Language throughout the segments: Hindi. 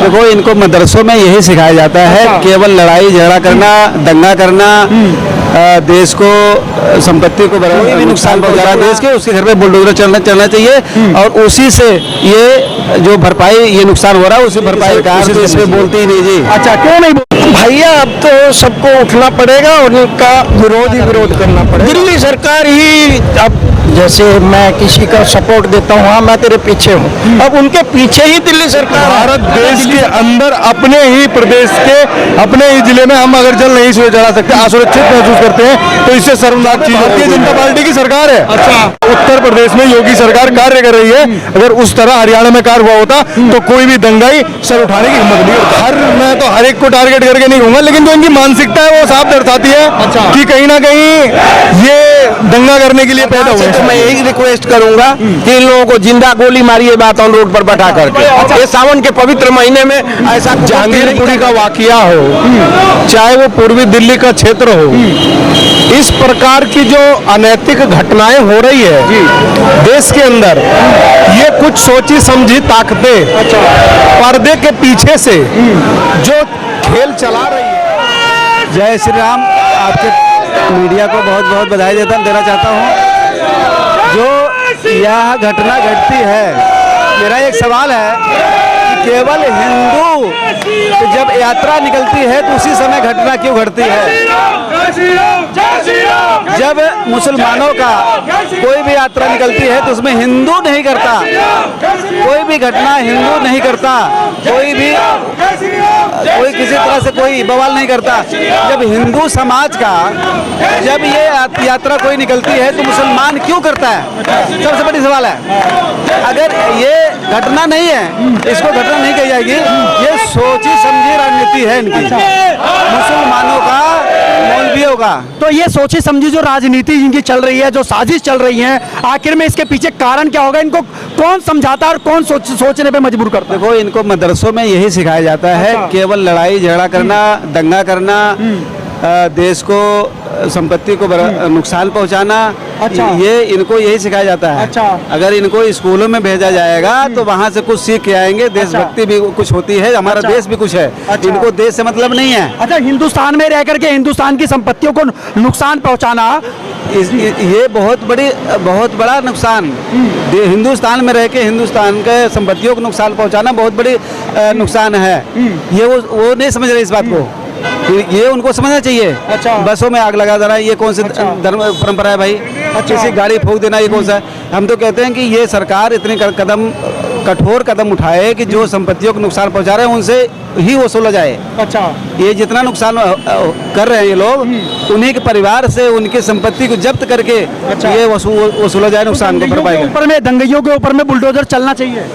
देखो, इनको मदरसों में यही सिखाया जाता है, केवल लड़ाई झगड़ा करना, दंगा करना, देश को संपत्ति को भी नुकसान पहुंचाना, देश के उसके घर पे बुलडोजर चलना चाहिए और उसी से ये जो भरपाई ये नुकसान हो रहा है उसी भरपाई सरकार तो इसमें बोलती ही नहीं जी। अच्छा, क्यों नहीं भैया अब तो सबको उठना पड़ेगा और इनका विरोध करना पड़ेगा। दिल्ली सरकार ही, अब जैसे मैं किसी का सपोर्ट देता हूँ, हाँ मैं तेरे पीछे हूँ, अब उनके पीछे ही दिल्ली सरकार। भारत देश के अंदर अपने ही प्रदेश के अपने ही जिले में हम अगर जल नहीं चला सकते, असुरक्षित महसूस करते हैं, तो इससे शर्मनाक चीज। भारतीय जनता पार्टी की सरकार है। अच्छा, उत्तर प्रदेश में योगी सरकार कार्य कर रही है। अगर उस तरह हरियाणा में कार्य हुआ होता तो कोई भी दंगाई सर उठाने की हिम्मत नहीं होती। मैं तो हर एक को टारगेट करके नहीं कहूंगा, लेकिन जो इनकी मानसिकता है वो साफ दर्शाती है कि कहीं ना कहीं ये दंगा करने के लिए पैदा हुए। तो मैं यही रिक्वेस्ट करूंगा कि इन लोगों को जिंदा गोली मारिए बात ऑन रोड पर बैठा करके। ये सावन के पवित्र महीने में ऐसा जहांगीरपुरी का वाकया हो, चाहे वो पूर्वी दिल्ली का क्षेत्र हो, इस प्रकार की जो अनैतिक घटनाएं हो रही है देश के अंदर, ये कुछ सोची समझी ताकतें पर्दे के पीछे से जो खेल चला रही है। जय श्री राम। आपके मीडिया को बहुत बहुत बधाई देना चाहता हूँ। जो यह घटना घटती है, मेरा एक सवाल है कि केवल हिंदू जब यात्रा निकलती है तो उसी समय घटना क्यों घटती है? जब मुसलमानों का कोई भी यात्रा निकलती है तो उसमें हिंदू नहीं करता, कोई भी घटना हिंदू नहीं करता, कोई किसी तरह से कोई बवाल नहीं करता। जब हिंदू समाज का जब ये यात्रा कोई निकलती है तो मुसलमान क्यों करता है? सबसे बड़ी सवाल है। अगर ये घटना नहीं है, इसको घटना नहीं कही जाएगी, ये सोची समझी राजनीति है इनकी, मुसलमानों का, मौलवियों का। तो ये सोची समझी जो राजनीति इनकी चल रही है, जो साजिश चल रही है, आखिर में इसके पीछे कारण क्या होगा? इनको कौन समझाता है और कौन सोचने पे मजबूर करता है? देखो, इनको मदरसों में यही सिखाया जाता है, केवल लड़ाई झगड़ा करना, दंगा करना, देश को संपत्ति को नुकसान पहुंचाना। अच्छा, ये इनको यही सिखाया जाता है। अच्छा, अगर इनको स्कूलों में भेजा जाएगा तो वहाँ से कुछ सीख के आएंगे। देशभक्ति भी कुछ होती है, हमारा देश भी कुछ है। इनको देश से मतलब नहीं है। अच्छा, हिंदुस्तान में रह करके हिंदुस्तान की संपत्तियों को नुकसान पहुँचाना, ये बहुत बड़ा नुकसान। हिंदुस्तान में रह के हिंदुस्तान के संपत्तियों को नुकसान पहुँचाना बहुत बड़ी नुकसान है। ये वो नहीं समझ रहे इस बात को, ये उनको समझना चाहिए। अच्छा, बसों में आग लगा देना ये कौन सी धर्म परंपरा है भाई? अच्छा, किसी गाड़ी फूंक देना ये कौन सा है? हम तो कहते हैं कि ये सरकार इतने कठोर कदम उठाए कि जो संपत्तियों को नुकसान पहुंचा रहे हैं उनसे ही वसूला जाए। अच्छा, ये जितना नुकसान कर रहे हैं ये लोग, उन्हीं के परिवार से उनकी संपत्ति को जब्त करके ये वसूला जाए नुकसान को भरपाई। ऊपर में दंगइयों के ऊपर में बुलडोजर चलना चाहिए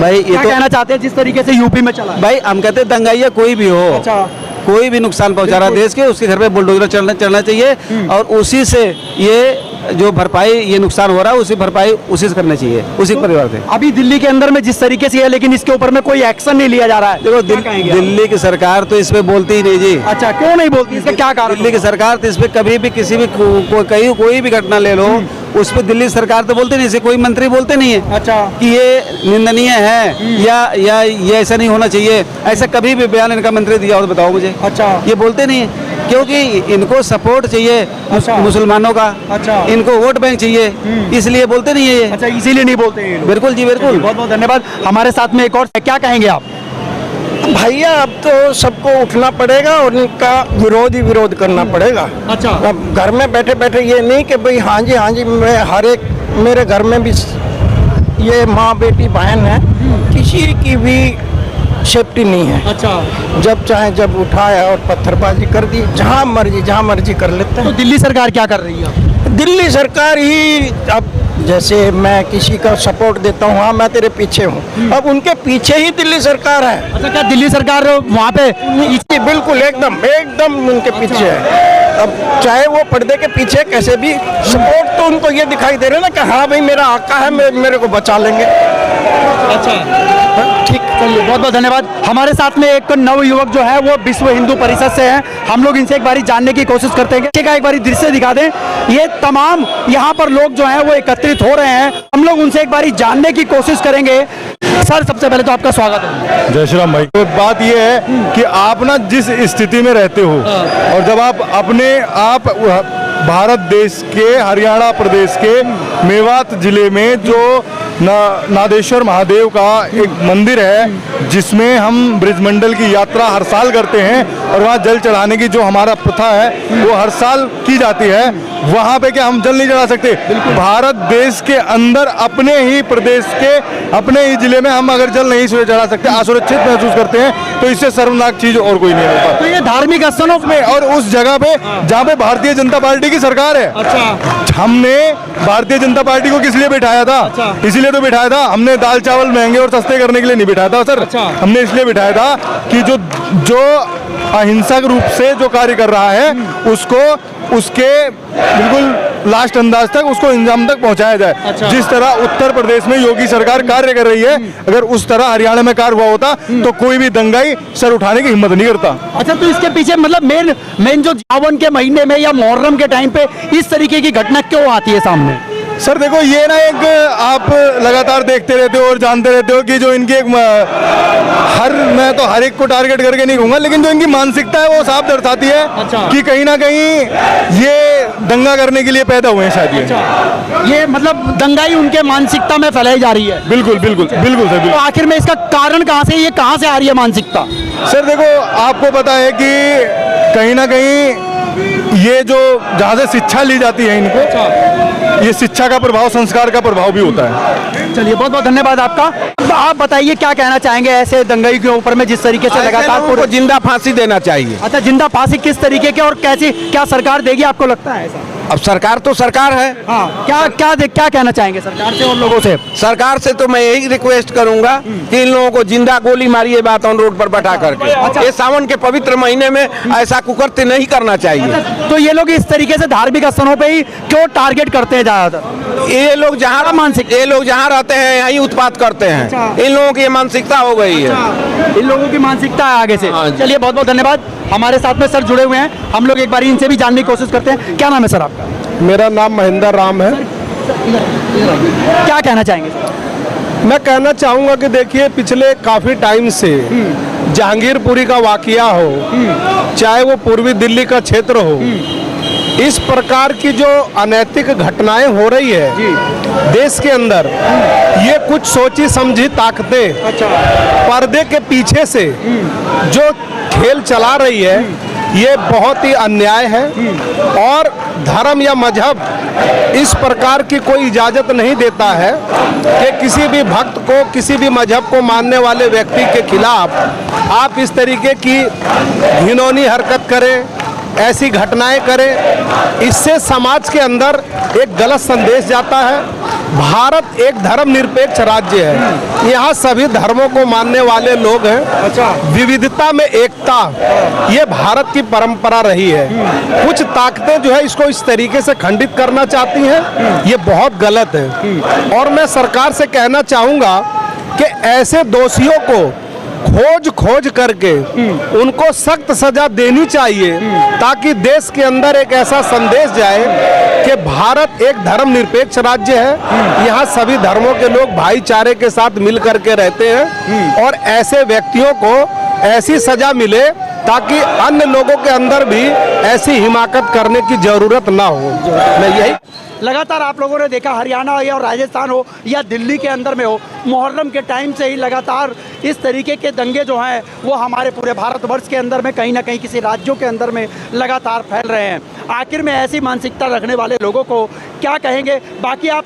भाई। ये तो कहना चाहते हैं जिस तरीके से यूपी में चला भाई, हम कहते हैं दंगाइया कोई भी हो। अच्छा, कोई भी नुकसान पहुंचा रहा है देश के, उसके घर पे बुलडोजर चलना चाहिए और उसी से ये जो भरपाई ये नुकसान हो रहा है उसी भरपाई उसी से करना चाहिए, उसी परिवार से। अभी दिल्ली के अंदर में जिस तरीके से है, लेकिन इसके ऊपर में कोई एक्शन नहीं लिया जा रहा है। देखो, दिल्ली की सरकार तो इस पे बोलती ही नहीं जी। अच्छा, क्यों नहीं बोलती? इसका क्या कारण? दिल्ली की सरकार तो इस पे कभी भी किसी भी कोई भी घटना ले लो, उस पर दिल्ली सरकार तो बोलते नहीं, इसे कोई मंत्री बोलते नहीं है। अच्छा, कि ये निंदनीय है या ये ऐसा नहीं होना चाहिए, ऐसा कभी भी बयान इनका मंत्री दिया हो तो बताओ मुझे। अच्छा, ये बोलते नहीं है क्योंकि इनको सपोर्ट चाहिए। अच्छा, मुसलमानों का। अच्छा, इनको वोट बैंक चाहिए, इसलिए बोलते नहीं है ये। अच्छा, इसीलिए नहीं बोलते हैं। बिल्कुल जी, बिल्कुल। बहुत बहुत धन्यवाद। हमारे साथ में एक और, क्या कहेंगे आप? भैया अब तो सबको उठना पड़ेगा और इनका विरोध करना पड़ेगा। अच्छा, अब घर में बैठे बैठे ये नहीं कि भाई हाँ जी मैं हर एक, मेरे घर में भी ये माँ बेटी बहन है, किसी की भी सेफ्टी नहीं है। अच्छा, जब चाहे जब उठाया और पत्थरबाजी कर दी, जहाँ मर्जी कर लेते हैं। तो दिल्ली सरकार क्या कर रही है? दिल्ली सरकार ही, अब जैसे मैं किसी का सपोर्ट देता हूँ, हाँ मैं तेरे पीछे हूँ, अब उनके पीछे ही दिल्ली सरकार है। अच्छा, क्या दिल्ली सरकार वहाँ पे? बिल्कुल एकदम उनके पीछे है। अब चाहे वो पर्दे के पीछे कैसे भी सपोर्ट तो उनको ये दिखाई दे रहा है ना कि हाँ भाई मेरा आका है, मेरे को बचा लेंगे। ठीक, चलिए बहुत बहुत धन्यवाद। हमारे साथ में एक नव युवक जो है वो विश्व हिंदू परिषद से हैं। हम लोग इनसे एक बारी जानने की कोशिश करते हैं कि एक बारी दृश्य दिखा दें। ये तमाम यहाँ पर लोग जो हैं वो एकत्रित हो रहे हैं। हम लोग उनसे एक बारी जानने की कोशिश करेंगे। सर, सबसे पहले तो आपका स्वागत है। जय श्री राम भाई। तो बात ये है कि आप ना जिस स्थिति में रहते हो और जब आप भारत देश के हरियाणा प्रदेश के मेवात जिले में जो नादेश्वर महादेव का एक मंदिर है जिसमें हम ब्रिजमंडल की यात्रा हर साल करते हैं और वहाँ जल चढ़ाने की जो हमारा प्रथा है वो हर साल की जाती है। वहाँ पे क्या हम जल नहीं चढ़ा सकते? भारत देश के अंदर अपने ही प्रदेश के अपने ही जिले में हम अगर जल नहीं चढ़ा सकते, असुरक्षित महसूस करते हैं, तो इससे शर्मनाक चीज और कोई नहीं होता। तो ये धार्मिक स्थलों में और उस जगह पे जहाँ पे भारतीय जनता पार्टी की सरकार है। अच्छा, हमने भारतीय जनता पार्टी को किस लिए बिठाया था? अच्छा। इसलिए तो बिठाया था, हमने दाल चावल महंगे और सस्ते करने के लिए नहीं बिठाया था सर। अच्छा। हमने इसलिए बिठाया था कि जो अहिंसक रूप से जो कार्य कर रहा है उसको उसके बिल्कुल लास्ट अंदाज तक उसको इंजाम तक पहुंचाया जाए। अच्छा। जिस तरह उत्तर प्रदेश में योगी सरकार कार्य कर रही है, अगर उस तरह हरियाणा में कार्य हुआ होता तो कोई भी दंगाई सर उठाने की हिम्मत नहीं करता। अच्छा, तो इसके पीछे मतलब मेन जो सावन के महीने में या मुहर्रम के टाइम पे इस तरीके की घटना क्यों आती है सामने? सर देखो, ये ना एक आप लगातार देखते रहते हो और जानते रहते हो कि जो इनकी एक मैं तो हर एक को टारगेट करके नहीं कहूँगा, लेकिन जो इनकी मानसिकता है वो साफ दर्शाती है। अच्छा। कि कहीं ना कहीं ये दंगा करने के लिए पैदा हुए हैं शायद। अच्छा। ये मतलब दंगाई उनके मानसिकता में फैलाई जा रही है। बिल्कुल बिल्कुल बिल्कुल सर। तो आखिर में इसका कारण कहाँ से, ये कहाँ से आ रही है मानसिकता? सर देखो, आपको पता है कि कहीं ना कहीं ये जो जहाँ से शिक्षा ली जाती है इनको, ये शिक्षा का प्रभाव, संस्कार का प्रभाव भी होता है। चलिए बहुत बहुत धन्यवाद आपका। आप बताइए क्या कहना चाहेंगे ऐसे दंगाई के ऊपर में जिस तरीके से लगातार को जिंदा फांसी देना चाहिए। अच्छा, जिंदा फांसी किस तरीके के और कैसी, क्या सरकार देगी आपको लगता है ऐसा? अब सरकार तो सरकार है। हाँ, क्या कहना चाहेंगे सरकार से और लोगों से? सरकार से तो मैं यही रिक्वेस्ट करूंगा कि इन लोगों को जिंदा गोली मारिए बात ऑन रोड पर बैठा करके। अच्छा। ये सावन के पवित्र महीने में ऐसा कुकृत्य नहीं करना चाहिए। अच्छा, तो ये लोग इस तरीके से धार्मिक स्थलों पे ही क्यों टारगेट करते हैं ज्यादातर? ये लोग जहाँ रहते हैं यही उत्पात करते हैं। अच्छा। इन लोगों की ये मानसिकता हो गई है। इन लोगों की मानसिकता है आगे से। हाँ जी। चलिए बहुत बहुत धन्यवाद। हमारे साथ में सर जुड़े हुए हैं, हम लोग एक बार इनसे भी जानने की कोशिश करते हैं। क्या नाम है सर आपका? मेरा नाम महेंद्र राम है। क्या कहना चाहेंगे सर? मैं कहना चाहूँगा कि देखिए, पिछले काफ़ी टाइम से जहांगीरपुरी का वाकया हो, चाहे वो पूर्वी दिल्ली का क्षेत्र हो, इस प्रकार की जो अनैतिक घटनाएं हो रही है देश के अंदर, ये कुछ सोची समझी ताकतें पर्दे के पीछे से जो खेल चला रही है, ये बहुत ही अन्याय है। और धर्म या मजहब इस प्रकार की कोई इजाज़त नहीं देता है कि किसी भी भक्त को, किसी भी मजहब को मानने वाले व्यक्ति के खिलाफ आप इस तरीके की घिनौनी हरकत करें, ऐसी घटनाएं करें। इससे समाज के अंदर एक गलत संदेश जाता है। भारत एक धर्मनिरपेक्ष राज्य है, यहाँ सभी धर्मों को मानने वाले लोग हैं। अच्छा। विविधता में एकता, ये भारत की परंपरा रही है। कुछ ताकतें जो है इसको इस तरीके से खंडित करना चाहती हैं, ये बहुत गलत है। और मैं सरकार से कहना चाहूँगा कि ऐसे दोषियों को खोज करके उनको सख्त सजा देनी चाहिए, ताकि देश के अंदर एक ऐसा संदेश जाए कि भारत एक धर्मनिरपेक्ष राज्य है, यहाँ सभी धर्मों के लोग भाईचारे के साथ मिल करके रहते हैं। और ऐसे व्यक्तियों को ऐसी सजा मिले ताकि अन्य लोगों के अंदर भी ऐसी हिमाकत करने की जरूरत ना हो। मैं यही लगातार आप लोगों ने देखा, हरियाणा हो या राजस्थान हो या दिल्ली के अंदर में हो, मुहर्रम के टाइम से ही लगातार इस तरीके के दंगे जो हैं वो हमारे पूरे भारतवर्ष के अंदर में कहीं ना कहीं किसी राज्यों के अंदर में लगातार फैल रहे हैं। आखिर में ऐसी मानसिकता रखने वाले लोगों को क्या कहेंगे? बाकी आप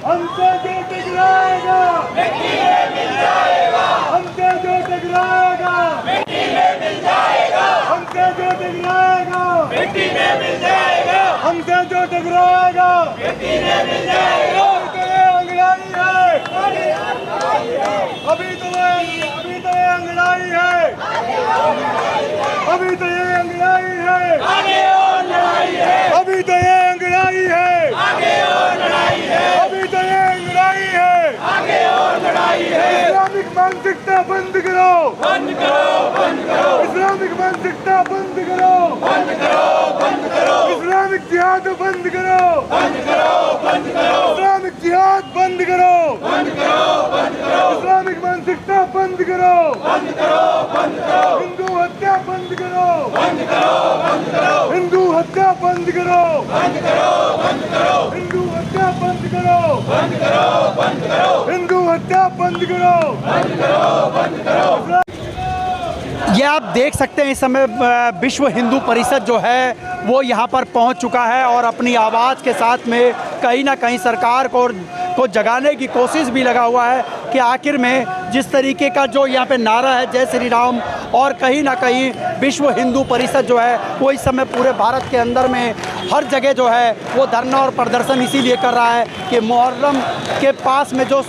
हमसे जो टकराएगा मिट्टी में मिल जाएगा, हमसे जो टकराएगा मिट्टी में मिल जाएगा, हमसे जो टकराएगा मिट्टी में मिल जाएगा, हमसे जो टकराएगा मिट्टी में मिल जाएगा। अभी तो ये अंगड़ाई है, अभी तो ये अंगड़ाई है। मानसिकता बंद करो, बंद करो, बंद करो। इस्लामिक मानसिकता बंद करो, बंद करो, बंद करो। इस्लामिक जिहाद बंद करो, बंद करो, बंद करो। इस्लामिक जिहाद बंद करो, बंद करो, बंद करो। इस्लामिक मानसिकता बंद करो, बंद करो, बंद करो। हिंदू हत्या बंद करो, बंद करो, बंद करो। हिंदू हत्या बंद करो, बंद करो, बंद करो। हिंदू हत्या बंद करो, बंद करो, बंद करो। हिंदू हत्या बंद करो, बंद करो, बंद करो। ये आप देख सकते हैं इस समय विश्व हिंदू परिषद जो है वो यहाँ पर पहुँच चुका है और अपनी आवाज़ के साथ में कहीं ना कहीं सरकार को जगाने की कोशिश भी लगा हुआ है कि आखिर में जिस तरीके का जो यहाँ पे नारा है जय श्री राम, और कहीं ना कहीं विश्व हिंदू परिषद जो है वो इस समय पूरे भारत के अंदर में हर जगह जो है वो धरना और प्रदर्शन इसीलिए कर रहा है कि मुहर्रम के पास में जो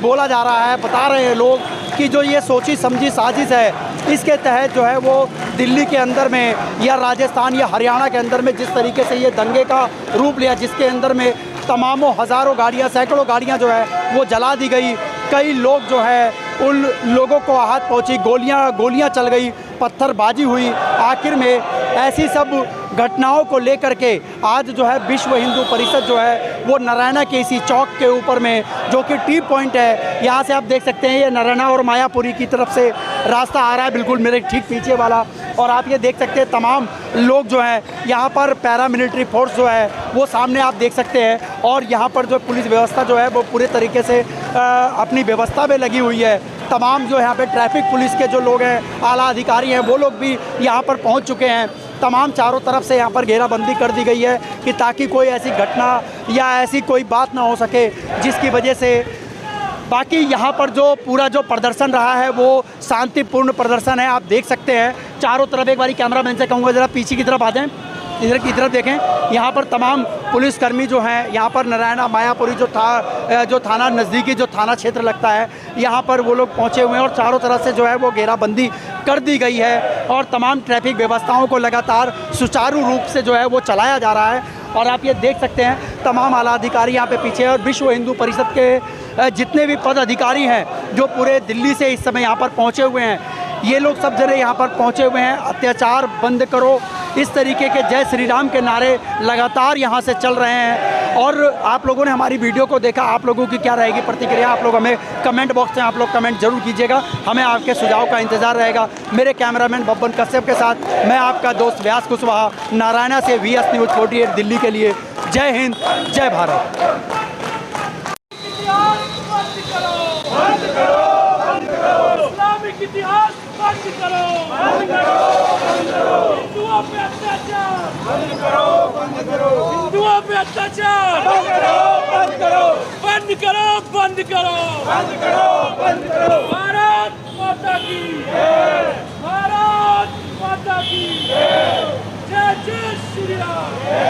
बोला जा रहा है, बता रहे हैं लोग कि जो ये सोची समझी साजिश है, इसके तहत जो है वो दिल्ली के अंदर में या राजस्थान या हरियाणा के अंदर में जिस तरीके से ये दंगे का रूप लिया, जिसके अंदर में तमामों हज़ारों गाड़ियाँ, सैकड़ों गाड़ियाँ जो है वो जला दी गई, कई लोग जो है उन लोगों को आहत पहुंची, गोलियां चल गई, पत्थरबाजी हुई। आखिर में ऐसी सब घटनाओं को लेकर के आज जो है विश्व हिंदू परिषद जो है वो नारायणा के इसी चौक के ऊपर में, जो कि टी पॉइंट है, यहाँ से आप देख सकते हैं ये नारायणा और मायापुरी की तरफ से रास्ता आ रहा है, बिल्कुल मेरे ठीक पीछे वाला। और आप ये देख सकते हैं तमाम लोग जो हैं यहाँ पर, पैरामिलिट्री फोर्स जो है वो सामने आप देख सकते हैं, और यहाँ पर जो पुलिस व्यवस्था जो है वो पूरे तरीके से अपनी व्यवस्था में लगी हुई है। तमाम जो यहाँ पे ट्रैफिक पुलिस के जो लोग हैं, आला अधिकारी हैं, वो लोग भी यहाँ पर पहुँच चुके हैं। तमाम चारों तरफ से यहाँ पर घेराबंदी कर दी गई है कि ताकि कोई ऐसी घटना या ऐसी कोई बात ना हो सके जिसकी वजह से, बाकी यहाँ पर जो पूरा जो प्रदर्शन रहा है वो शांतिपूर्ण प्रदर्शन है। आप देख सकते हैं चारों तरफ, एक बारी कैमरामैन से कहूँगा ज़रा पीछे की तरफ आ जाएं, इधर की तरफ देखें, यहाँ पर तमाम पुलिसकर्मी जो हैं, यहाँ पर नारायणा मायापुरी जो थाना नज़दीकी जो थाना क्षेत्र लगता है, यहाँ पर वो लोग पहुँचे हुए हैं और चारों तरफ से जो है वो घेराबंदी कर दी गई है और तमाम ट्रैफिक व्यवस्थाओं को लगातार सुचारू रूप से जो है वो चलाया जा रहा है। और आप ये देख सकते हैं तमाम आला अधिकारी यहाँ पे पीछे हैं और विश्व हिंदू परिषद के जितने भी पद अधिकारी हैं जो पूरे दिल्ली से इस समय यहाँ पर पहुँचे हुए हैं, ये लोग सब जगह यहाँ पर पहुँचे हुए हैं। अत्याचार बंद करो, इस तरीके के जय श्री राम के नारे लगातार यहाँ से चल रहे हैं। और आप लोगों ने हमारी वीडियो को देखा, आप लोगों की क्या रहेगी प्रतिक्रिया, आप लोग हमें कमेंट बॉक्स में आप लोग कमेंट जरूर कीजिएगा, हमें आपके सुझाव का इंतज़ार रहेगा। मेरे कैमरामैन बब्बन कश्यप के साथ मैं आपका दोस्त व्यास कुशवाहा, नारायणा से VS News 48 दिल्ली के लिए। जय हिंद, जय भारत। इस्लामिक इतिहास बंद करो, बंद करो, बंद करो। हिंदुओं पे अत्याचार बंद करो, बंद करो। हिंदुओं पे अत्याचार बंद करो, बंद करो, बंद करो, बंद करो, बंद करो, बंद करो। भारत माता की जय, भारत माता की जय। जय जय श्री राम, जय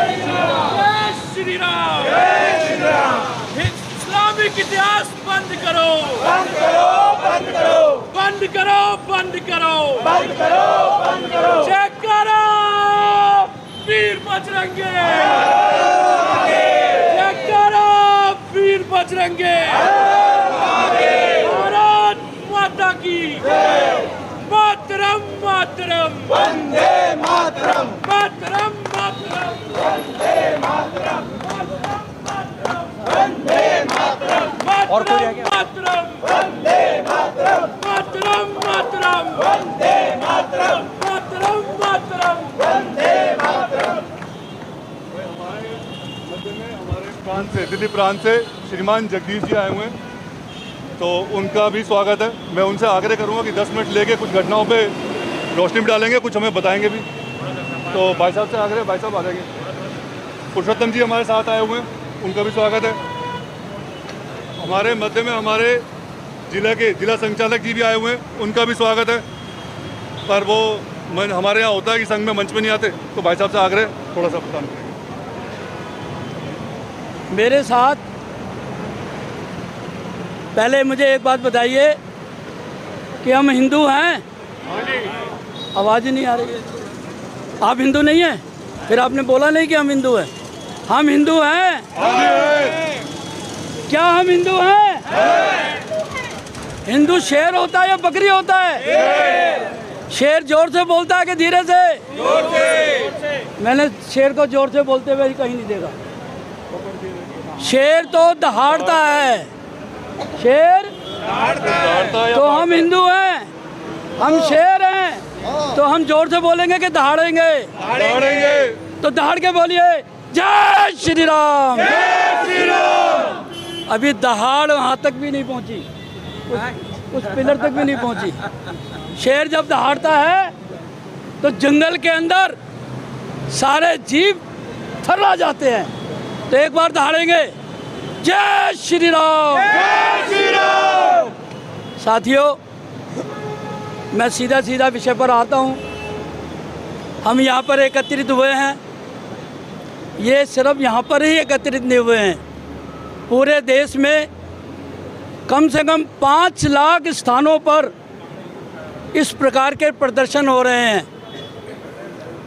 श्री राम, जय श्री राम, जय श्री राम। इस्लामिक इतिहास बंद करो, बंद करो, बंद करो, बंद करो, बंद करो, बंद करो, बंद करो। जयकारा वीर बजरंगे, जयकारा वीर बजरंगे। भारत माता की मातरम, मातरम, वंदे मातरम, मातरम, मातरम, वंदे मातरम, वंदे मातरम, और कोई रह गया? मातरम, वंदे मातरम, मातरम, मातरम, वंदे मातरम, मातरम, मातरम, वंदे मातरम। हमारे प्रांत से, दिल्ली प्रांत से श्रीमान जगदीश जी आए हुए हैं, तो उनका भी स्वागत है। मैं उनसे आग्रह करूंगा कि 10 मिनट लेके कुछ घटनाओं पे रोशनी भी डालेंगे, कुछ हमें बताएंगे भी। तो भाई साहब से आग्रह, भाई साहब आ जाएंगे। पुरुषोत्तम जी हमारे साथ आए हुए हैं, उनका भी स्वागत है। हमारे मध्य में हमारे जिला संचालक जी भी आए हुए हैं, उनका भी स्वागत है। पर वो हमारे यहाँ होता है कि संघ में मंच में नहीं आते, तो भाई साहब से आग्रह थोड़ा सा बताना पड़ेगा। मेरे साथ पहले मुझे एक बात बताइए कि हम हिंदू हैं? आवाज़ ही नहीं आ रही है। आप हिंदू नहीं हैं? फिर आपने बोला नहीं कि हम हिंदू हैं। हम हिंदू हैं? क्या हम हिंदू हैं? हिंदू शेर होता है या बकरी होता है? शेर जोर से बोलता है कि धीरे से? जोर से। मैंने शेर को जोर से बोलते हुए कहीं नहीं देखा। शेर तो दहाड़ता है, शेर तो हम हिंदू हैं, हम शेर हैं, तो हम जोर से बोलेंगे कि दहाड़ेंगे? तो दहाड़ के बोलिए जय श्री राम। अभी दहाड़ वहाँ तक भी नहीं पहुँची, उस पिलर तक भी नहीं पहुँची। शेर जब दहाड़ता है तो जंगल के अंदर सारे जीव थर्रा जाते हैं। तो एक बार दहाड़ेंगे जय श्री राम। जय श्री राम। साथियों, मैं सीधा सीधा विषय पर आता हूँ। हम यहाँ पर एकत्रित हुए हैं, ये सिर्फ यहाँ पर ही एकत्रित नहीं हुए हैं, पूरे देश में कम से कम 5 लाख स्थानों पर इस प्रकार के प्रदर्शन हो रहे हैं।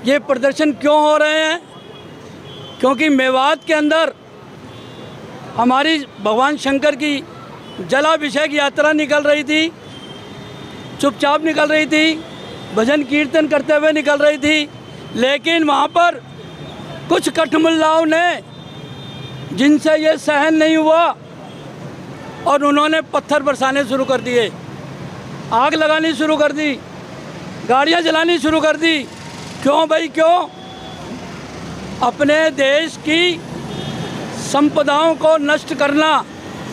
ये प्रदर्शन क्यों हो रहे हैं? क्योंकि मेवात के अंदर हमारी भगवान शंकर की जलाभिषेक यात्रा निकल रही थी, चुपचाप निकल रही थी, भजन कीर्तन करते हुए निकल रही थी, लेकिन वहाँ पर कुछ कठमुल्लाओं ने, जिनसे ये सहन नहीं हुआ, और उन्होंने पत्थर बरसाने शुरू कर दिए, आग लगानी शुरू कर दी, गाड़ियाँ जलानी शुरू कर दी। क्यों भाई, क्यों? अपने देश की संपदाओं को नष्ट करना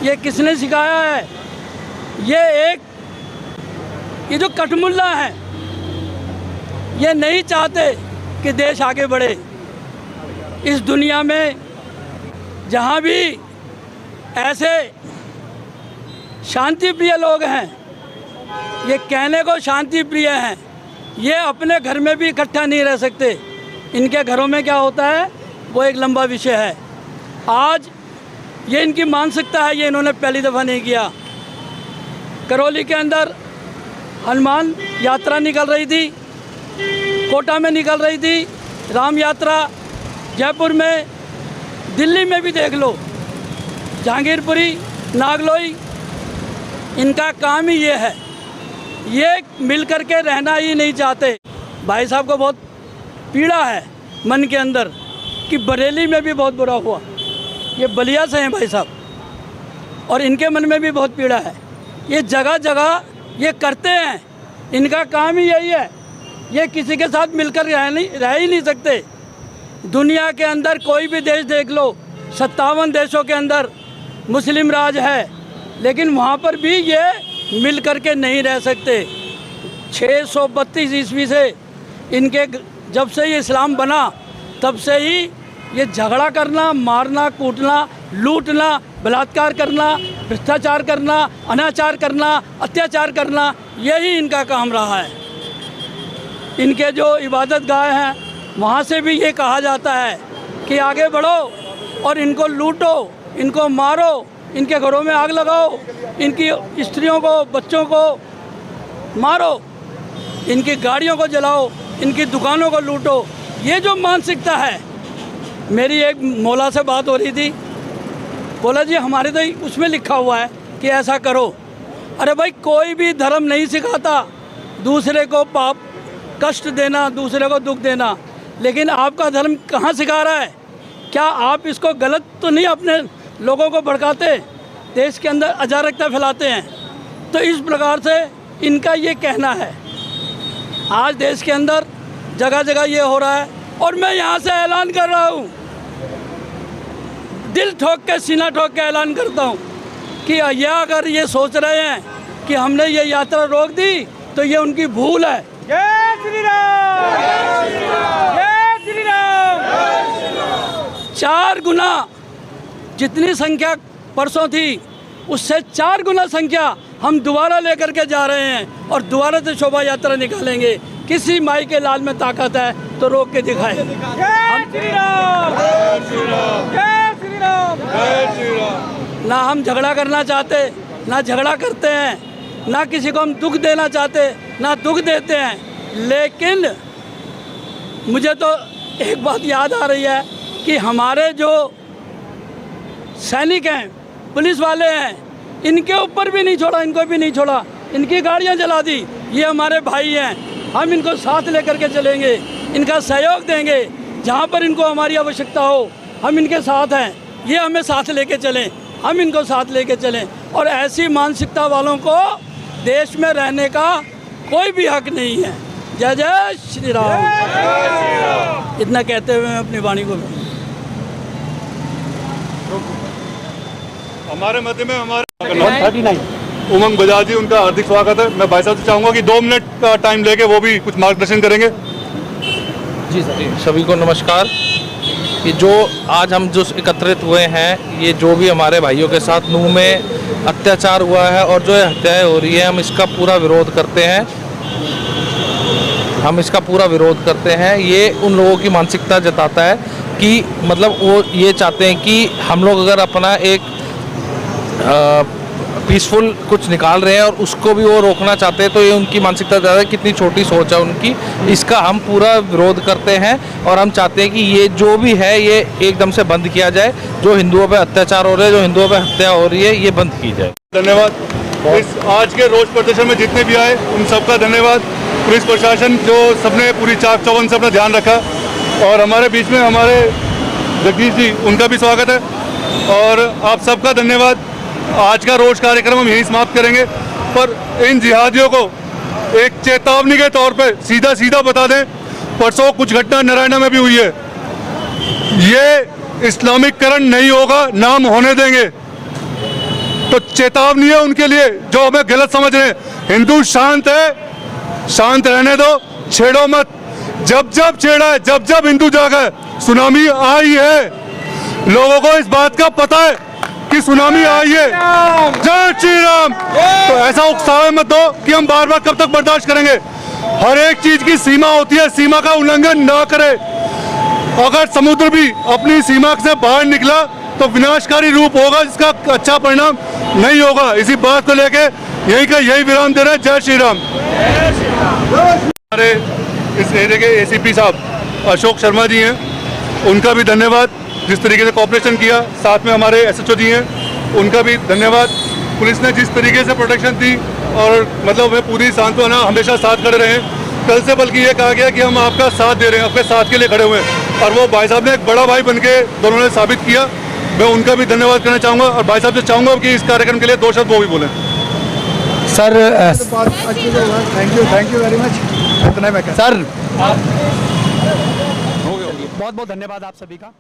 ये किसने सिखाया है? ये जो कठमुल्ला हैं, ये नहीं चाहते कि देश आगे बढ़े। इस दुनिया में जहाँ भी ऐसे शांति प्रिय लोग हैं, ये कहने को शांति प्रिय हैं, ये अपने घर में भी इकट्ठा नहीं रह सकते। इनके घरों में क्या होता है वो एक लंबा विषय है। आज ये इनकी मानसिकता है, ये इन्होंने पहली दफ़ा नहीं किया। करौली के अंदर हनुमान यात्रा निकल रही थी, कोटा में निकल रही थी राम यात्रा, जयपुर में, दिल्ली में भी देख लो, जहांगीरपुरी, नागलोई, इनका काम ही ये है, ये मिल कर के रहना ही नहीं चाहते। भाई साहब को बहुत पीड़ा है मन के अंदर कि बरेली में भी बहुत बुरा हुआ। ये बलिया से हैं भाई साहब, और इनके मन में भी बहुत पीड़ा है। ये जगह जगह ये करते हैं, इनका काम ही यही है। ये किसी के साथ मिलकर रह ही नहीं सकते। दुनिया के अंदर कोई भी देश देख लो, 57 देशों के अंदर मुस्लिम राज है, लेकिन वहाँ पर भी ये मिल कर के नहीं रह सकते। 632 ईस्वी से इनके, जब से ये इस्लाम बना तब से ही ये झगड़ा करना, मारना, कूटना, लूटना, बलात्कार करना, भ्रष्टाचार करना, अनाचार करना, अत्याचार करना, यही इनका काम रहा है। इनके जो इबादत गाह हैं वहाँ से भी ये कहा जाता है कि आगे बढ़ो और इनको लूटो, इनको मारो, इनके घरों में आग लगाओ, इनकी स्त्रियों को, बच्चों को मारो, इनकी गाड़ियों को जलाओ, इनकी दुकानों को लूटो। ये जो मानसिकता है, मेरी एक मौला से बात हो रही थी, बोला जी हमारे तो उसमें लिखा हुआ है कि ऐसा करो। अरे भाई, कोई भी धर्म नहीं सिखाता दूसरे को पाप, कष्ट देना, दूसरे को दुख देना, लेकिन आपका धर्म कहाँ सिखा रहा है? क्या आप इसको गलत तो नहीं अपने लोगों को भड़काते, देश के अंदर अराजकता फैलाते हैं? तो इस प्रकार से इनका ये कहना है। आज देश के अंदर जगह जगह ये हो रहा है, और मैं यहाँ से ऐलान कर रहा हूँ, दिल ठोक के, सीना ठोक के ऐलान करता हूँ कि यह अगर ये सोच रहे हैं कि हमने ये यात्रा रोक दी तो ये उनकी भूल है। जय श्री राम। जय श्री राम। 4 गुना जितनी संख्या परसों थी, उससे 4 गुना संख्या हम दोबारा लेकर के जा रहे हैं, और दोबारा से शोभा यात्रा निकालेंगे। किसी माई के लाल में ताकत है तो रोक के दिखाए। जय श्री राम। जय श्री राम। जय श्री राम। जय श्री राम। ना हम झगड़ा करना चाहते, ना झगड़ा करते हैं, ना किसी को हम दुख देना चाहते, ना दुख देते हैं। लेकिन मुझे तो एक बात याद आ रही है कि हमारे जो सैनिक हैं, पुलिस वाले हैं, इनके ऊपर भी नहीं छोड़ा, इनको भी नहीं छोड़ा, इनकी गाड़ियाँ जला दी। ये हमारे भाई हैं, हम इनको साथ लेकर के चलेंगे, इनका सहयोग देंगे। जहाँ पर इनको हमारी आवश्यकता हो हम इनके साथ हैं, ये हमें साथ लेके चलें, हम इनको साथ लेके चलें। और ऐसी मानसिकता वालों को देश में रहने का कोई भी हक नहीं है। जय जय श्री राम। इतना कहते हुए मैं अपनी वाणी को हमारे मध्य में हमारे उमंग बजाज जी, उनका हार्दिक स्वागत है। मैं भाई साहब से चाहूंगा कि 2 मिनट का टाइम लेके वो भी कुछ मार्गदर्शन करेंगे। जी सर। सभी को नमस्कार। ये जो आज हम जो एकत्रित हुए हैं, ये जो भी हमारे भाइयों के साथ नूह में अत्याचार हुआ है और जो हत्याएं हो रही है, हम इसका पूरा विरोध करते हैं। हम इसका पूरा विरोध करते हैं। ये उन लोगों की मानसिकता जताता है कि मतलब वो ये चाहते हैं कि हम लोग अगर अपना एक पीसफुल कुछ निकाल रहे हैं और उसको भी वो रोकना चाहते हैं, तो ये उनकी मानसिकता ज़्यादा है। कितनी छोटी सोच है उनकी। इसका हम पूरा विरोध करते हैं और हम चाहते हैं कि ये जो भी है ये एकदम से बंद किया जाए। जो हिंदुओं पे अत्याचार हो रहे हैं, जो हिंदुओं पे हत्या हो रही है, ये बंद की जाए। धन्यवाद। इस आज के रोज प्रदर्शन में जितने भी आए उन सबका धन्यवाद। पुलिस प्रशासन जो सबने पूरी चाक चौबंद से अपना ध्यान रखा, और हमारे बीच में हमारे जगदीश जी, उनका भी स्वागत है और आप सबका धन्यवाद। आज का रोज कार्यक्रम हम यहीं समाप्त करेंगे, पर इन जिहादियों को एक चेतावनी के तौर पे सीधा बता दें, परसों कुछ घटना नारायणा में भी हुई है। ये इस्लामिकरण नहीं होगा, नाम होने देंगे। तो चेतावनी है उनके लिए जो हमें गलत समझ रहे हैं। हिंदू शांत है, शांत रहने दो, छेड़ो मत। जब छेड़ा है, जब हिंदू जागा है, सुनामी आई है। लोगों को इस बात का पता है कि सुनामी आई है। जय श्री राम। तो ऐसा उकसावे मत दो कि हम बार कब तक बर्दाश्त करेंगे। हर एक चीज की सीमा होती है, सीमा का उल्लंघन ना करे। अगर समुद्र भी अपनी सीमा से बाहर निकला तो विनाशकारी रूप होगा, जिसका अच्छा परिणाम नहीं होगा। इसी बात को लेके यही विराम दे रहे हैं। जय श्री राम। हमारे इस एरिया के एसीपी साहब अशोक शर्मा जी हैं, उनका भी धन्यवाद। जिस तरीके से कोऑपरेशन किया, साथ में हमारे एसएचओ जी हैं, उनका भी धन्यवाद। पुलिस ने जिस तरीके से प्रोटेक्शन दी और मतलब हमें पूरी सांत्वना, हमेशा साथ खड़े रहे। कल से बल्कि ये कहा गया कि हम आपका साथ दे रहे हैं, आपके साथ के लिए खड़े हुए हैं, और वो भाई साहब ने एक बड़ा भाई बनके दोनों ने साबित किया। मैं उनका भी धन्यवाद करना चाहूँगा और भाई साहब से चाहूँगा कि इस कार्यक्रम के लिए 2 शब्द वो भी बोलें। Sir thank you very much. इतना मैं सर बहुत बहुत धन्यवाद आप सभी का।